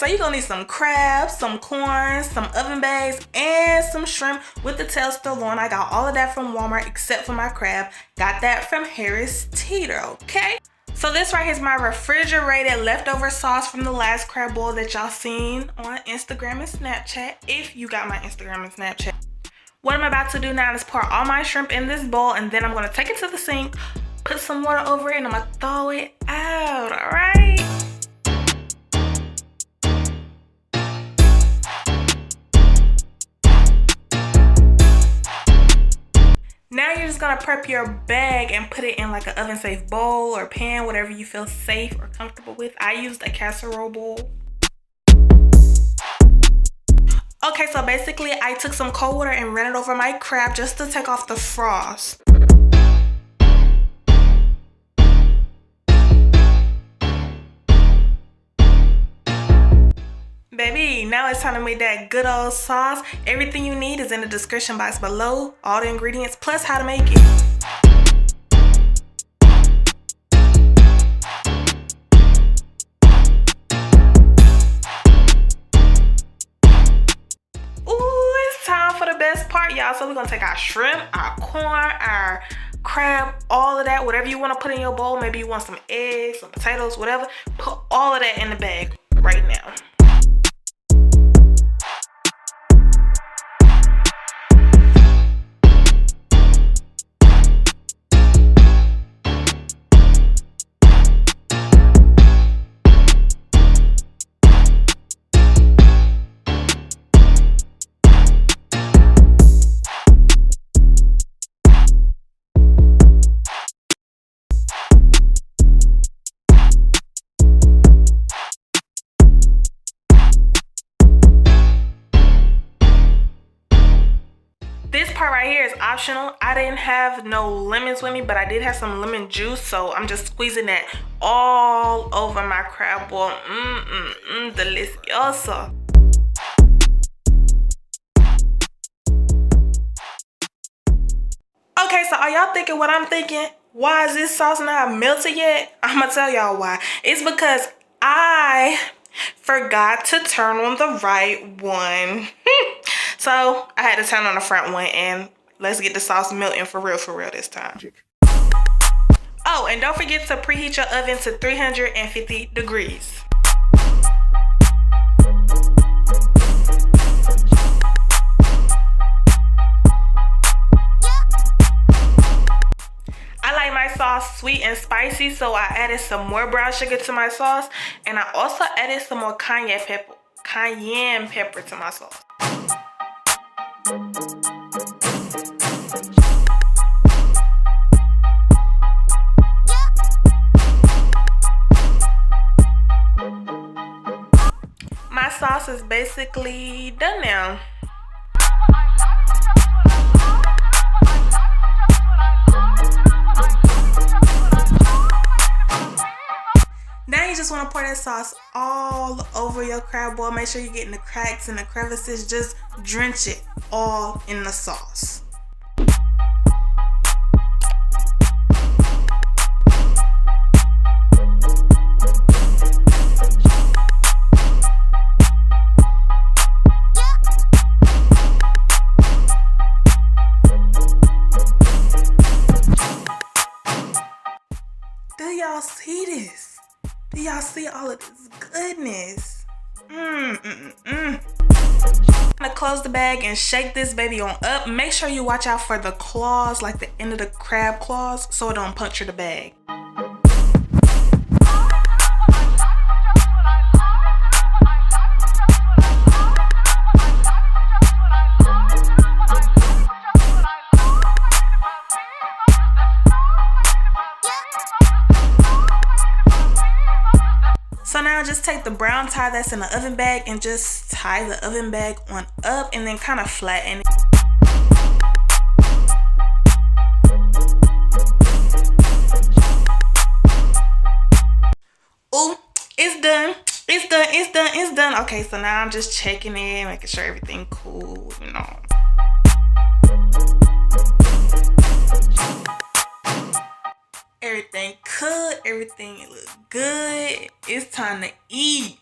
so you're gonna need some crabs, some corn, some oven bags, and some shrimp with the tail still on. I got all of that from Walmart except for my crab. Got that from Harris Teeter, okay? So this right here is my refrigerated leftover sauce from the last crab boil that y'all seen on Instagram and Snapchat, if you got my Instagram and Snapchat. What I'm about to do now is pour all my shrimp in this bowl, and then I'm gonna take it to the sink, put some water over it, and I'm gonna throw it out, all right? Now you're just gonna prep your bag and put it in like an oven safe bowl or pan, whatever you feel safe or comfortable with. I used a casserole bowl. Okay, so basically I took some cold water and ran it over my crab just to take off the frost. Baby, now it's time to make that good old sauce. Everything you need is in the description box below. All the ingredients plus how to make it. Ooh, it's time for the best part, y'all. So we're gonna take our shrimp, our corn, our crab, all of that, whatever you want to put in your bowl. Maybe you want some eggs, some potatoes, whatever. Put all of that in the bag right now. This part right here is optional. I didn't have no lemons with me, but I did have some lemon juice, so I'm just squeezing that all over my crab boil. Delicioso. Okay, so are y'all thinking what I'm thinking? Why is this sauce not melted yet? I'm gonna tell y'all why. It's because I forgot to turn on the right one. So I had to turn on the front one, and let's get the sauce melting for real this time. Oh, and don't forget to preheat your oven to 350 degrees. I like my sauce sweet and spicy, so I added some more brown sugar to my sauce, and I also added some more cayenne pepper to my sauce. My sauce is basically done now. Now you just want to pour that sauce all over your crab boil. Make sure you're getting the cracks and the crevices. Just drench it all in the sauce. Do y'all see this? Do y'all see all of this goodness? I'm gonna close the bag and shake this baby on up. Make sure you watch out for the claws, like the end of the crab claws, so it don't puncture the bag. So now just take the brown tie that's in the oven bag and just tie the oven bag on up and then kind of flatten it. Ooh, it's done. It's done. Okay, so now I'm just checking it, making sure everything cool, you know. Everything cooked, everything look good. It's time to eat.